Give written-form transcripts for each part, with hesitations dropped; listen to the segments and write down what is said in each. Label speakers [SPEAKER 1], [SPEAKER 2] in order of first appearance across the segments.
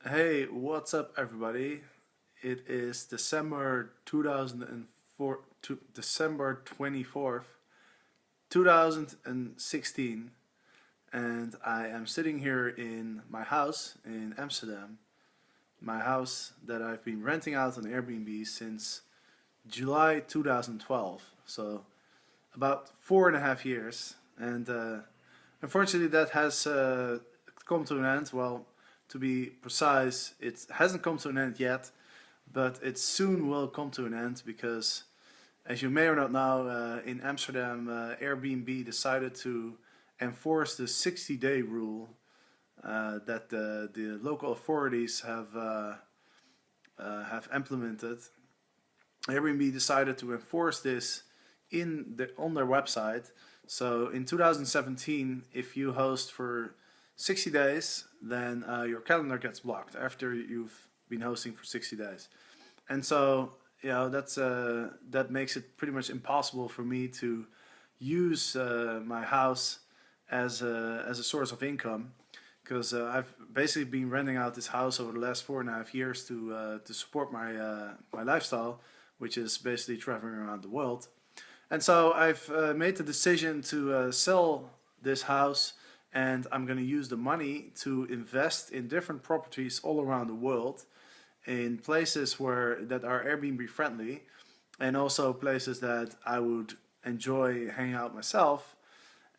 [SPEAKER 1] Hey, what's up, everybody? It is December 2004, December 24th, 2016, and I am sitting here in my house in Amsterdam, my house that I've been renting out on Airbnb since July 2012. So, about 4.5 years. And unfortunately, that has come to an end. Well, to be precise, it hasn't come to an end yet, but it soon will come to an end because, as you may or not know, in Amsterdam, Airbnb decided to enforce the 60-day rule that the local authorities have implemented. Airbnb decided to enforce this on their website. So in 2017, if you host for 60 days, then your calendar gets blocked after you've been hosting for 60 days. And so, that makes it pretty much impossible for me to use my house as a source of income because I've basically been renting out this house over the last 4.5 years to support my lifestyle, which is basically traveling around the world. And so I've made the decision to sell this house, and I'm going to use the money to invest in different properties all around the world, in places where that are Airbnb friendly, and also places that I would enjoy hanging out myself.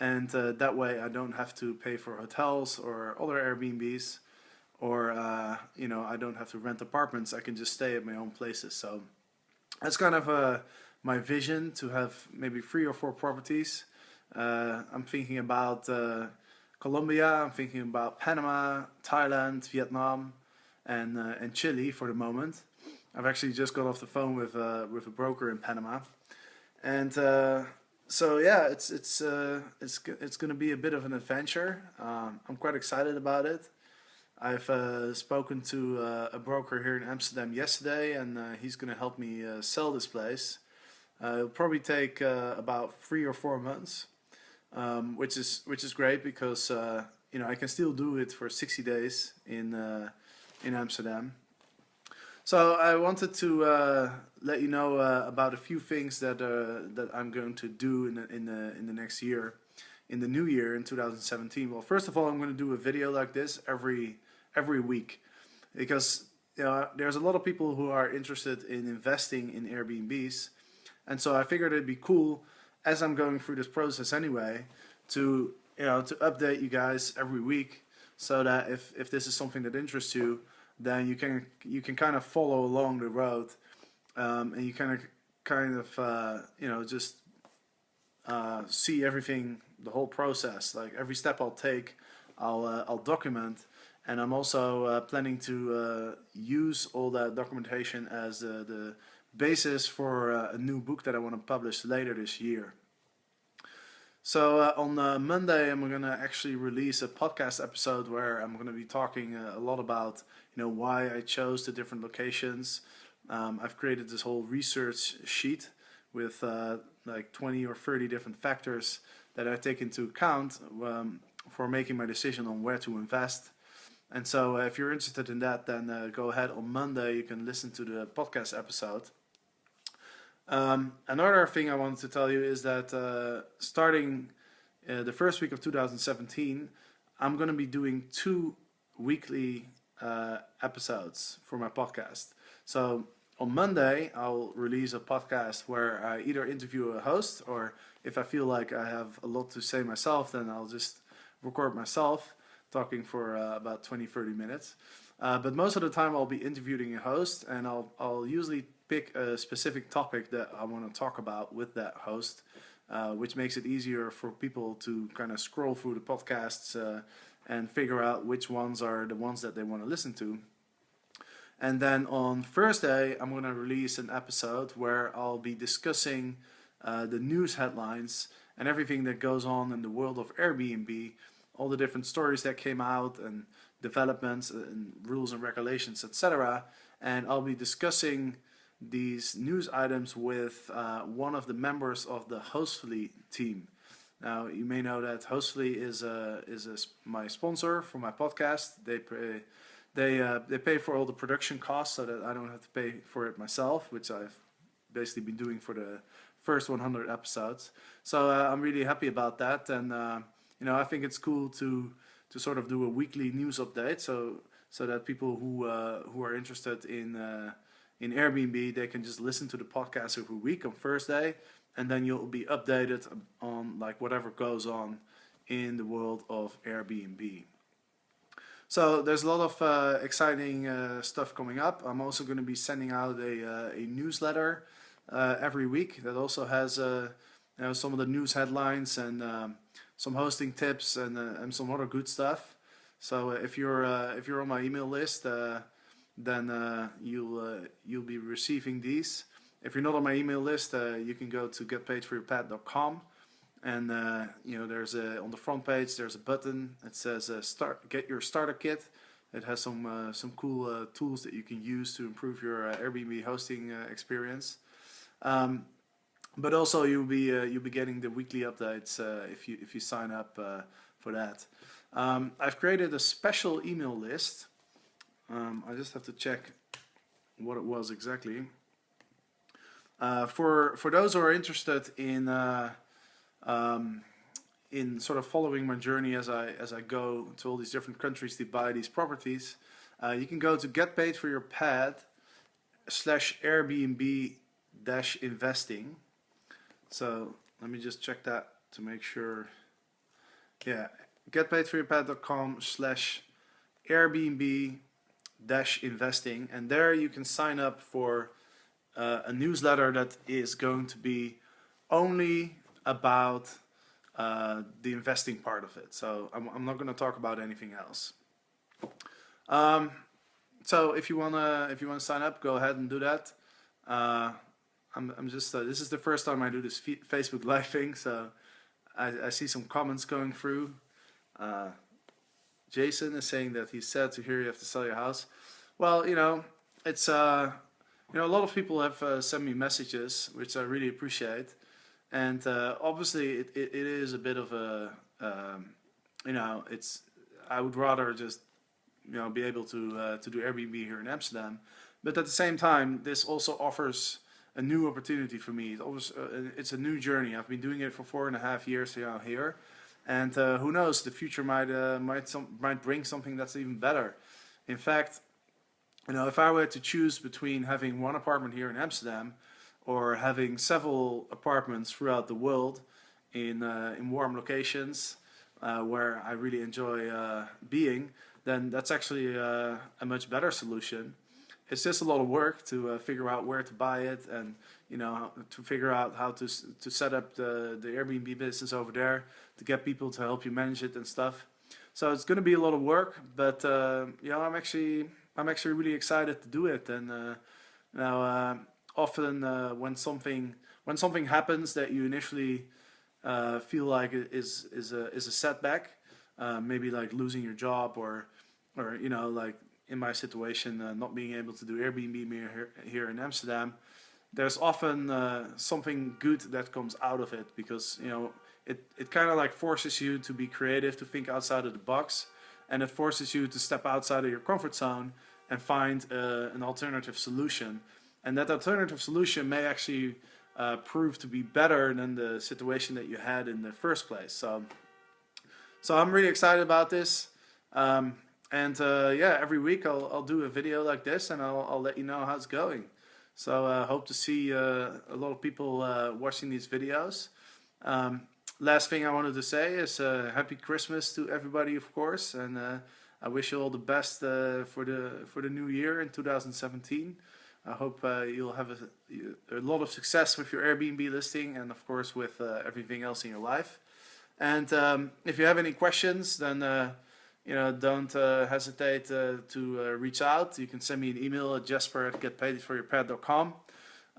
[SPEAKER 1] And that way, I don't have to pay for hotels or other Airbnbs, or I don't have to rent apartments. I can just stay at my own places. So that's kind of my vision, to have maybe 3 or 4 properties. I'm thinking about Colombia. I'm thinking about Panama, Thailand, Vietnam, and Chile for the moment. I've actually just got off the phone with a broker in Panama, and so yeah, it's going to be a bit of an adventure. I'm quite excited about it. I've spoken to a broker here in Amsterdam yesterday, and he's going to help me sell this place. It'll probably take about 3 or 4 months, which is great because I can still do it for 60 days in Amsterdam. So I wanted to let you know about a few things that I'm going to do in the next year, in the new year in 2017. Well, first of all, I'm going to do a video like this every week, because there's a lot of people who are interested in investing in Airbnbs, and so I figured it'd be cool, as I'm going through this process anyway, to to update you guys every week, so that if this is something that interests you, then you can kind of follow along the road, and you kind of just see everything, the whole process, like every step I'll take, I'll document, and I'm also planning to use all that documentation as the basis for a new book that I want to publish later this year. So on Monday, I'm gonna actually release a podcast episode where I'm gonna be talking a lot about why I chose the different locations. I've created this whole research sheet with like 20 or 30 different factors that I take into account for making my decision on where to invest. And so, if you're interested in that, then go ahead on Monday. You can listen to the podcast episode. Another thing I wanted to tell you is that starting the first week of 2017, I'm going to be doing 2 weekly episodes for my podcast. So on Monday, I'll release a podcast where I either interview a host, or if I feel like I have a lot to say myself, then I'll just record myself talking for about 20-30 minutes. But most of the time, I'll be interviewing a host, and I'll usually pick a specific topic that I want to talk about with that host, which makes it easier for people to kind of scroll through the podcasts and figure out which ones are the ones that they want to listen to. And then on Thursday, I'm going to release an episode where I'll be discussing the news headlines and everything that goes on in the world of Airbnb, all the different stories that came out, and developments and rules and regulations, etc. And I'll be discussing these news items with one of the members of the Hostfully team. Now, you may know that Hostfully is my sponsor for my podcast. they pay for all the production costs so that I don't have to pay for it myself, which I've basically been doing for the first 100 episodes. So I'm really happy about that, and I think it's cool to sort of do a weekly news update, so that people who are interested in Airbnb, they can just listen to the podcast every week on Thursday, and then you'll be updated on like whatever goes on in the world of Airbnb. So there's a lot of exciting stuff coming up. I'm also going to be sending out a newsletter every week that also has some of the news headlines and some hosting tips and some other good stuff. So if you're on my email list, then you'll be receiving these. If you're not on my email list, you can go to getpaidforyourpad.com, and there's on the front page there's a button that says get your starter kit. It has some cool tools that you can use to improve your Airbnb hosting experience. But also you'll be getting the weekly updates if you sign up for that. I've created a special email list. I just have to check what it was exactly. For those who are interested in sort of following my journey as I go to all these different countries to buy these properties, you can go to getpaidforyourpad/Airbnb-investing. So let me just check that to make sure. Yeah, getpaidforyourpad.com/Airbnb-investing, and there you can sign up for a newsletter that is going to be only about the investing part of it. So I'm not going to talk about anything else. So if you wanna sign up, go ahead and do that. I'm just this is the first time I do this Facebook Live thing, so I see some comments going through. Jason is saying that he's sad to hear you have to sell your house. Well, it's a lot of people have sent me messages, which I really appreciate, and obviously it is a bit of a it's I would rather just be able to do Airbnb here in Amsterdam, but at the same time this also offers a new opportunity for me. It's a new journey. I've been doing it for 4.5 years here, and who knows, the future might bring something that's even better. In fact, if I were to choose between having one apartment here in Amsterdam or having several apartments throughout the world in warm locations where I really enjoy being, then that's actually a much better solution. It's just a lot of work to figure out where to buy it, and to figure out how to set up the Airbnb business over there, to get people to help you manage it and stuff. So it's going to be a lot of work, but I'm actually really excited to do it. And often when something happens that you initially feel like is a setback, maybe like losing your job or like in my situation, not being able to do Airbnb here in Amsterdam, there's often something good that comes out of it, because it kind of like forces you to be creative, to think outside of the box, and it forces you to step outside of your comfort zone and find an alternative solution. And that alternative solution may actually prove to be better than the situation that you had in the first place. So I'm really excited about this. Every week I'll do a video like this, and I'll let you know how it's going. So I hope to see a lot of people watching these videos. Last thing I wanted to say is Happy Christmas to everybody, of course, and I wish you all the best for the new year in 2017. I hope you'll have a lot of success with your Airbnb listing, and of course with everything else in your life. And if you have any questions, then don't hesitate to reach out. You can send me an email at jesper@getpaidforyourpad.com.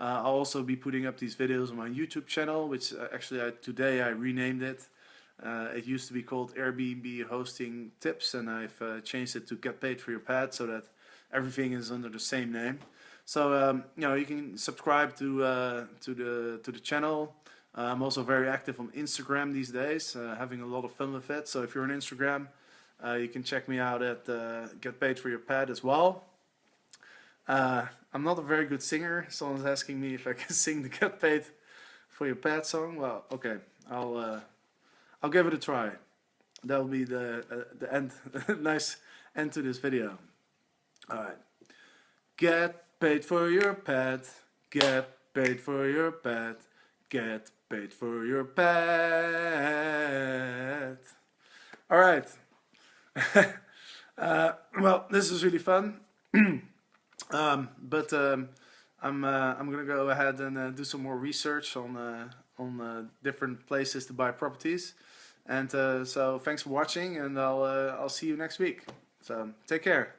[SPEAKER 1] I'll also be putting up these videos on my YouTube channel, which today I renamed it. It used to be called Airbnb Hosting Tips, and I've changed it to Get Paid for Your Pad, so that everything is under the same name. So you can subscribe to the channel. I'm also very active on Instagram these days, having a lot of fun with it. So if you're on Instagram, You can check me out at Get Paid for Your Pet as well. I'm not a very good singer. Someone's asking me if I can sing the Get Paid for Your Pet song. Well, okay, I'll give it a try. That'll be the end, nice end to this video. All right. Get paid for your pet. Get paid for your pet. Get paid for your pet. All right. Well, this is really fun. But I'm gonna go ahead and do some more research on different places to buy properties. And so thanks for watching, and I'll see you next week. So take care.